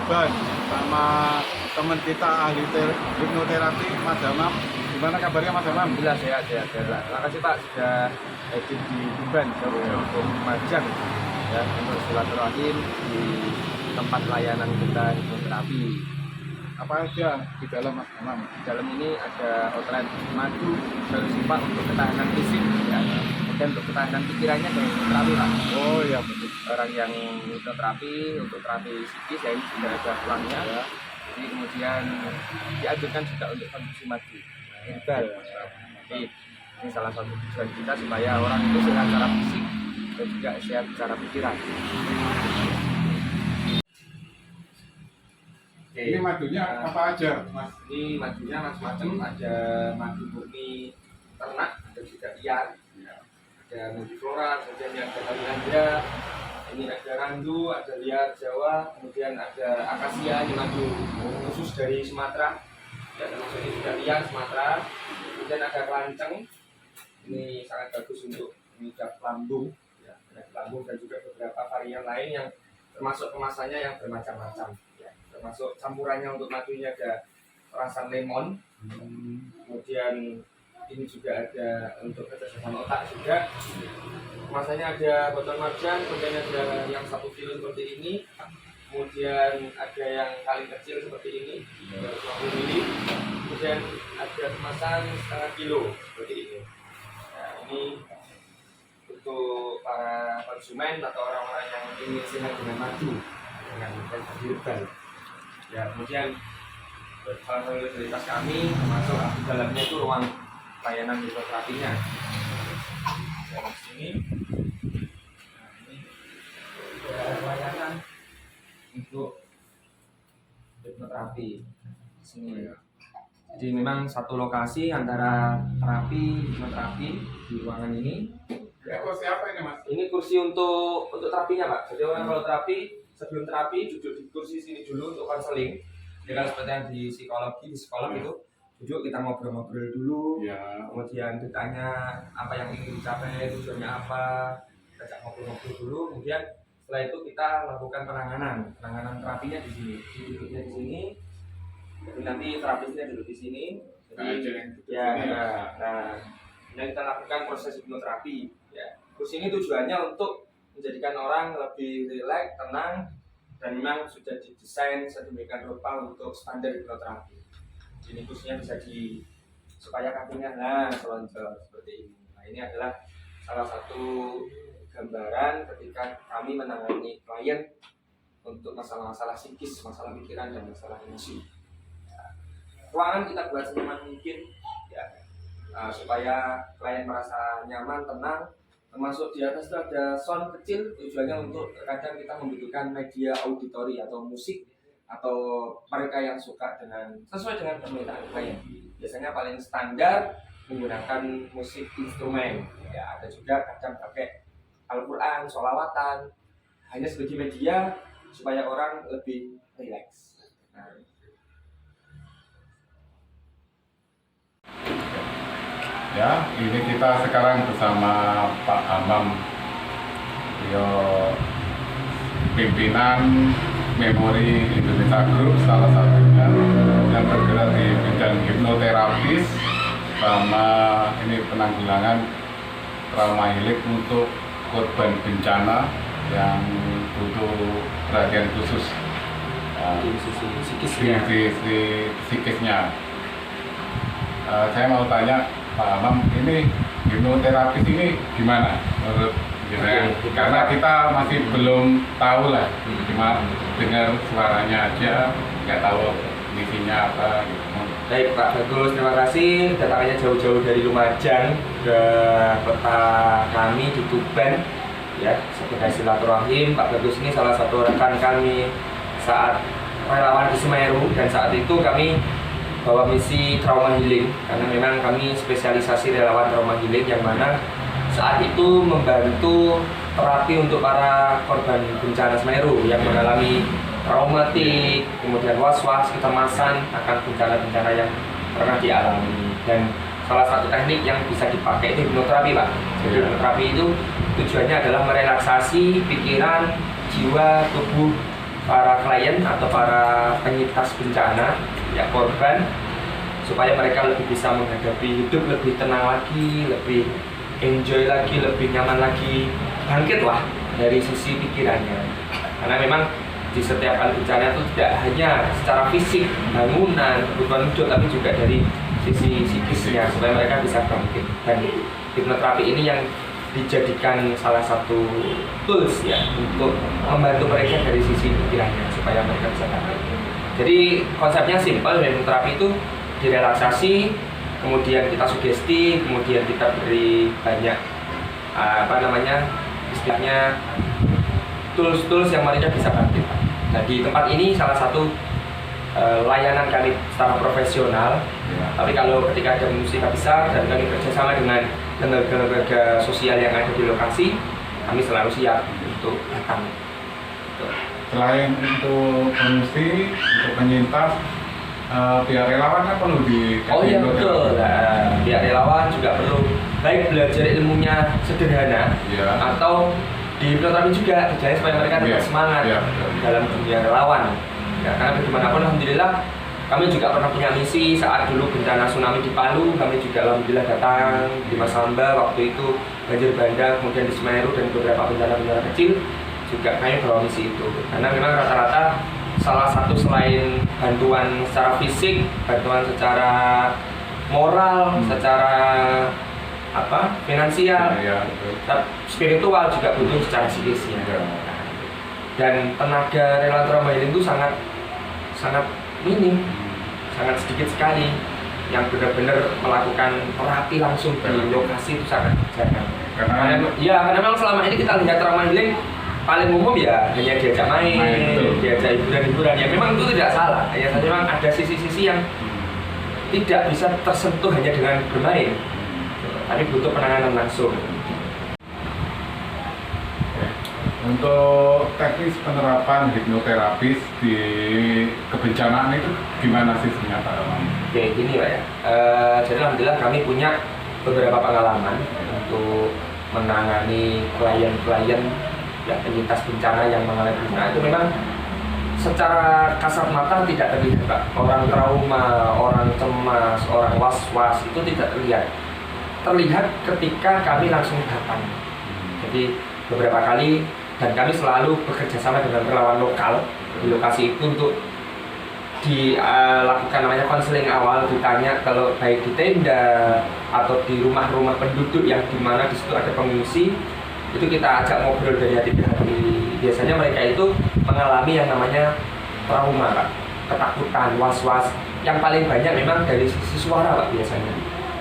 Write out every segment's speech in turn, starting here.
Tuban sama teman kita ahli hipnoterapi Mas Hamam. Gimana kabarnya Mas Hamam? Alhamdulillah sehat. Terima kasih Pak sudah hadir di Tuban, Kabupaten Lumajang ya, untuk silaturahim di tempat layanan kita hipnoterapi. Apa aja di dalam Mas Hamam? Di dalam ini ada outline madu bersifat untuk ketahanan fisik ya, kemudian untuk ketahanan pikirannya dari hipnoterapi Pak. Oh iya betul. Orang yang hipnoterapi untuk terapi psikis ya, ini sudah ada pulangnya ya. Jadi kemudian dianjurkan juga untuk konsumsi madu herbal. Jadi ini salah satu tujuan kita supaya orang itu sehat secara fisik dan juga sehat secara pikiran. Oke. Ini madunya apa aja Mas? Ini madunya macam-macam, ada madu murni ternak, ada juga liar, ada madu floral, kemudian yang ada Thailandia, ini ada randu, ada liar Jawa, kemudian ada akasia, ini madu khusus dari Sumatera, ya termasuk ini juga liar Sumatera, kemudian ada kelanceng, ini sangat bagus untuk mengidap lambung, ya, lambung dan juga beberapa varian lain yang termasuk kemasannya yang bermacam-macam. Termasuk campurannya untuk madunya ada perasan lemon, kemudian ini juga ada untuk kecerdasan otak juga. Kemasannya ada botol marjan, kemudian ada yang 1 kilo seperti ini, kemudian ada yang paling kecil seperti ini 250 ml, kemudian ada kemasan setengah kilo seperti ini. Nah, ini untuk para konsumen atau orang-orang yang ingin sehat dengan madu dengan herbal. Ya, kemudian salah satu fasilitas kami termasuk di dalamnya itu ruang layanan hipnoterapinya. Dari sini, nah ini ada layanan untuk hipnoterapi di sini. Jadi memang satu lokasi antara terapi hipnoterapi di ruangan ini. Ya, kursi apa ini Mas? Ini kursi untuk terapinya Pak. Jadi orang kalau terapi sebelum terapi duduk di kursi sini dulu untuk konseling. Ya kan seperti yang di psikolog itu duduk kita ngobrol-ngobrol dulu. Ya. Kemudian ditanya apa yang ingin dicapai, tujuannya apa, ajak ngobrol-ngobrol dulu. Kemudian setelah itu kita lakukan penanganan terapinya di sini. Duduknya di sini. Jadi nanti terapisnya duduk di sini. Jadi kita lakukan proses hipnoterapi. Ya. Kursi ini tujuannya untuk menjadikan orang lebih rileks, tenang, dan memang sudah didesain sedemikian rupa untuk standar hipnoterapi. Ini kursinya bisa supaya kakinya selonjor seperti ini. Nah, ini adalah salah satu gambaran ketika kami menangani klien untuk masalah-masalah psikis, masalah pikiran, dan masalah emosi. Ruangan kita buat senyaman mungkin, ya, supaya klien merasa nyaman, tenang. Termasuk di atas itu ada sound kecil, tujuannya untuk kadang kita membutuhkan media auditori atau musik atau mereka yang suka sesuai dengan permintaan klien. Biasanya paling standar menggunakan musik instrumen. Ya, ada juga kadang pakai Al-Quran, sholawatan, hanya sebagai media supaya orang lebih rileks. Nah, Ya, ini kita sekarang bersama Pak Hamam, beliau pimpinan Memori Indonesia Group, salah satunya yang bergerak di bidang hipnoterapis sama ini penanggulangan trauma healing untuk korban bencana yang butuh perhatian khusus di sisi psikisnya. di psikisnya. Saya mau tanya Pak Hamam, ini hipnoterapis ini gimana menurut karena kita masih belum tahu lah, cuma dengar suaranya aja, nggak tahu misinya apa gitu. Baik Pak Bagus, terima kasih datangnya jauh-jauh dari Lumajang ke kota kami di Tuban ya, sebagai silaturahim. Pak Bagus ini salah satu rekan kami saat relawan di Semeru, dan saat itu kami bawa misi trauma healing karena memang kami spesialisasi relawan trauma healing yang mana saat itu membantu terapi untuk para korban bencana Semeru yang mengalami traumatik, kemudian was-was, kecemasan akan bencana-bencana yang pernah dialami. Dan salah satu teknik yang bisa dipakai itu hipnoterapi Pak. Jadi hipnoterapi itu tujuannya adalah merelaksasi pikiran, jiwa, tubuh para klien atau para penyintas bencana, ya korban, supaya mereka lebih bisa menghadapi hidup lebih tenang lagi, lebih enjoy lagi, lebih nyaman lagi, bangkit lah dari sisi pikirannya. Karena memang di setiap kali bencana itu tidak hanya secara fisik, bangunan, kebutuhan hidup, tapi juga dari sisi psikisnya supaya mereka bisa bangkit. Dan hipnoterapi ini yang dijadikan salah satu tools ya untuk membantu mereka dari sisi pikirannya supaya mereka bisa bangkit. Jadi konsepnya simpel, hipnoterapi itu direlaksasi, kemudian kita sugesti, kemudian kita beri banyak istilahnya tools yang mereka bisa bangkit. Nah di tempat ini salah satu layanan kami secara profesional, tapi kalau ketika ada musibah besar dan kami kerjasama dengan lembaga sosial yang ada di lokasi, kami selalu siap untuk datang. Selain untuk pengungsi, untuk penyintas, pihak relawan kan perlu Oh iya betul, nah, pihak relawan juga perlu baik belajar ilmunya sederhana atau di hipnoterapi juga dijaga supaya mereka tetap semangat dalam dunia relawan. Ya, karena bagaimanapun alhamdulillah kami juga pernah punya misi saat dulu bencana tsunami di Palu, kami juga alhamdulillah datang di Masamba waktu itu, banjir bandang, kemudian di Semeru dan beberapa bencana-bencana kecil juga kami bawa misi itu. Karena memang rata-rata salah satu selain bantuan secara fisik, bantuan secara moral, secara finansial, spiritual juga butuh secara psikisnya. Dan tenaga relawan trauma healing itu sangat minim, sangat sedikit sekali yang benar-benar melakukan terapi langsung di lokasi, itu sangat jarang. Karena memang selama ini kita lihat trauma healing paling umum ya hanya diajak main, diajak hiburan-hiburan. Ya memang itu tidak salah, hanya saja memang ada sisi-sisi yang tidak bisa tersentuh hanya dengan bermain, tapi butuh penanganan langsung. Untuk teknis penerapan hipnoterapis di kebencanaan itu gimana sih sebenarnya? Oke, gini Pak ya. Jadi alhamdulillah kami punya beberapa pengalaman untuk menangani klien-klien ya penyintas bencana yang mengalami bencana. Itu memang secara kasat mata tidak terlihat Pak. Orang trauma, orang cemas, orang was-was itu tidak terlihat. Terlihat ketika kami langsung datang. Jadi beberapa kali, dan kami selalu bekerja sama dengan relawan lokal di lokasi itu untuk dilakukan namanya konseling awal, ditanya kalau baik di tenda atau di rumah-rumah penduduk yang dimana di situ ada pengungsi, itu kita ajak ngobrol dari hati ke hati. Biasanya mereka itu mengalami yang namanya trauma Pak, ketakutan, was-was. Yang paling banyak memang dari sisi suara Pak biasanya.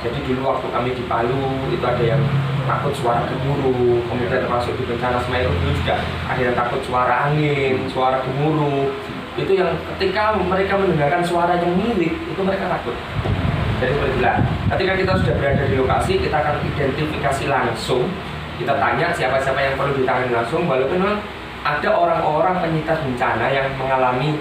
Jadi dulu waktu kami di Palu itu ada yang takut suara gemuruh, kemudian termasuk di bencana Semeru dulu juga ada yang takut suara angin, suara gemuruh. Itu yang ketika mereka mendengarkan suara yang mirip, itu mereka takut. Jadi seperti itulah. Ketika kita sudah berada di lokasi, kita akan identifikasi langsung, kita tanya siapa-siapa yang perlu ditangani langsung, walaupun memang ada orang-orang penyintas bencana yang mengalami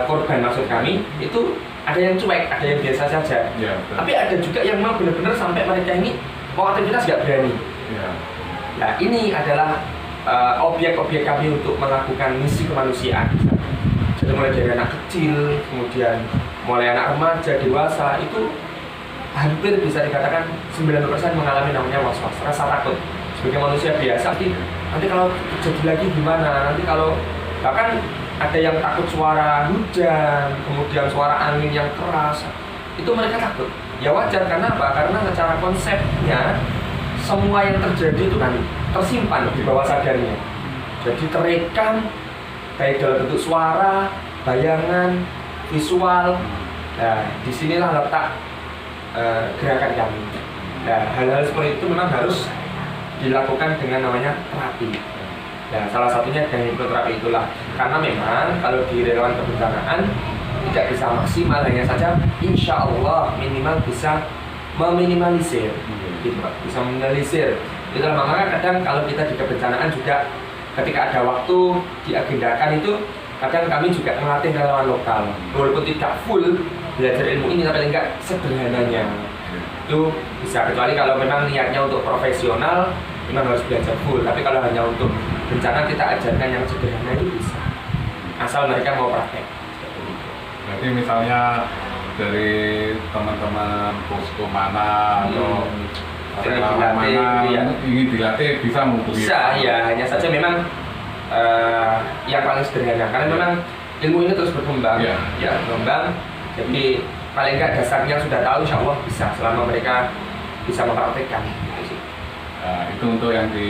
korban maksud kami, itu ada yang cuek, ada yang biasa saja. Ya, tapi ada juga yang mau benar-benar sampai mereka ini mau aktivitas nggak berani. Ya. Nah ini adalah objek-objek kami untuk melakukan misi kemanusiaan. Jadi mulai dari anak kecil, kemudian mulai anak remaja, dewasa, itu hampir bisa dikatakan 90% mengalami namanya was-was, rasa takut. Sebagai manusia biasa, nanti kalau terjadi lagi gimana? Nanti kalau bahkan ada yang takut suara hujan, kemudian suara angin yang keras, itu mereka takut. Ya wajar, karena apa? Karena secara konsepnya semua yang terjadi itu kan tersimpan di bawah sadarnya. Jadi terekam baik dalam bentuk suara, bayangan, visual. Nah, disinilah letak gerakan kami. Nah, hal-hal seperti itu memang harus dilakukan dengan namanya terapi. Nah, salah satunya dengan hipnoterapi itulah. Karena memang kalau di relawan kebencanaan tidak bisa maksimal, hanya saja insya Allah minimal bisa meminimalisir, gitu, bisa meminimalisir. Itulah makanya kadang kalau kita di kebencanaan juga ketika ada waktu diagendakan itu kadang kami juga melatih relawan lokal, walaupun tidak full belajar ilmu ini, tapi enggak sederhananya itu bisa. Kecuali kalau memang niatnya untuk asal mereka mau praktek. Berarti misalnya dari teman-teman posko mana atau relawan dilatih, mana iya. ingin dilatih bisa menghubungi. Bisa ya, hanya saja memang yang paling sederhana karena memang ilmu ini terus berkembang, Iya. ya berkembang. Jadi paling nggak dasarnya sudah tahu, insya Allah bisa selama mereka bisa mempraktekkan. Gitu sih. Nah, itu untuk yang di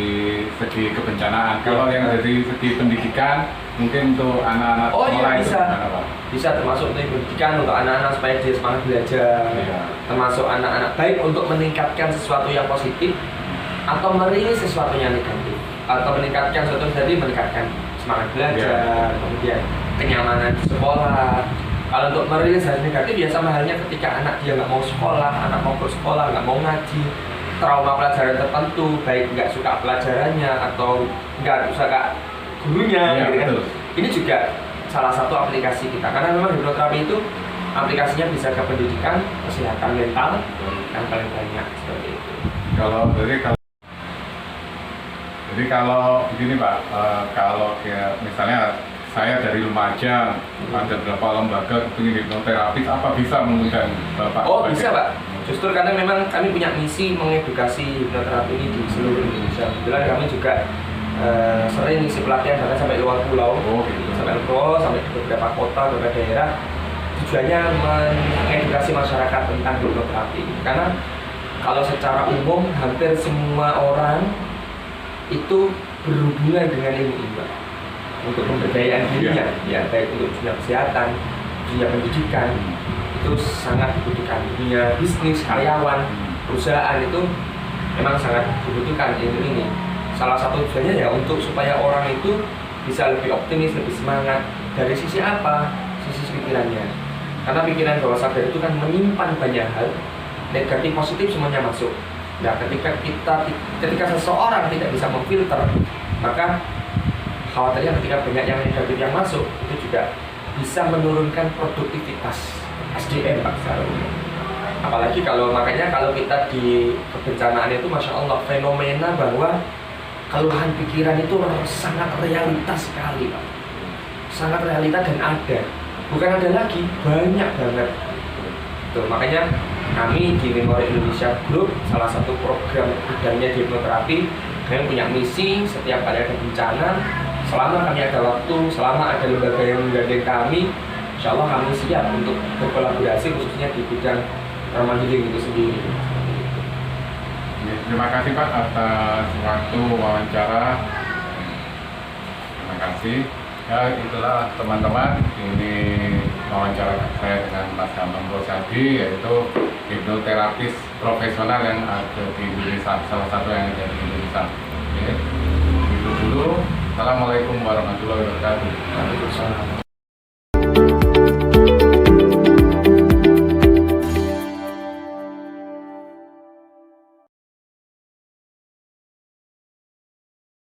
segi kebencanaan. Kalau Iya. yang dari segi pendidikan, mungkin untuk anak-anak Oh iya, sekolah itu bisa. gimana, Pak? Bisa termasuk untuk pendidikan untuk anak-anak supaya dia semangat belajar, Iya. termasuk anak-anak baik untuk meningkatkan sesuatu yang positif atau merilis sesuatu yang negatif, atau meningkatkan sesuatu yang tadi meningkatkan semangat belajar, kemudian kenyamanan di sekolah. Kalau untuk merilis hal negatif ya sama halnya ketika anak dia nggak mau sekolah, anak mau ke sekolah nggak mau ngaji, trauma pelajaran tertentu, baik nggak suka pelajarannya atau nggak suka gurunya, Iya, gitu kan. betul. Ini juga salah satu aplikasi kita karena memang hipnoterapi itu aplikasinya bisa ke pendidikan, kesehatan mental yang paling banyak seperti itu. Jadi kalau begini Pak, kalau ya, misalnya saya dari Lumajang, ada beberapa lembaga ingin hipnoterapis, apa bisa mengundang Bapak? Oh bisa Pak, justru karena memang kami punya misi mengedukasi hipnoterapi ini di seluruh Indonesia. Kebetulan kami juga sering ngisi pelatihan bahkan sampai luar pulau, Oh gitu. sampai luar, sampai ke beberapa kota, beberapa daerah. Tujuannya mengedukasi masyarakat tentang hipnoterapi. Karena kalau secara umum hampir semua orang itu berhubungan dengan ilmu ini, Pak. Untuk pemberdayaan dirinya, ya baik untuk dunia kesehatan, dunia pendidikan, itu sangat dibutuhkan. Dunia bisnis, karyawan, perusahaan itu memang sangat dibutuhkan ilmu ini. Salah satu tujuannya ya untuk supaya orang itu bisa lebih optimis, lebih semangat. Dari sisi apa? Sisi pikirannya. Karena pikiran bawah sadar itu kan menyimpan banyak hal, negatif, positif semuanya masuk. Nah, ketika seseorang tidak bisa memfilter, maka khawatirnya ketika banyak yang negatif yang masuk itu juga bisa menurunkan produktivitas SDM Pak secara umum. Apalagi makanya kalau kita di kebencanaan itu masya Allah fenomena bahwa keluhan pikiran itu sangat realitas sekali Pak, sangat realitas dan ada, bukan ada lagi, banyak banget. Tuh, makanya kami di Memori Indonesia Group, salah satu program bidangnya di hipnoterapi, kami punya misi setiap kali ada bencana, selama kami ada waktu, selama ada lembaga yang menggandeng kami, insya Allah kami siap untuk berkolaborasi khususnya di bidang trauma healing itu sendiri. Terima kasih Pak atas waktu wawancara. Terima kasih. Ya itulah teman-teman, ini wawancara saya dengan Mas Gambang Rosadi, yaitu hipnoterapis profesional yang ada di Indonesia, salah satu yang ada di Indonesia. Oke. Itu dulu. Assalamualaikum warahmatullahi wabarakatuh. Waalaikumsalam.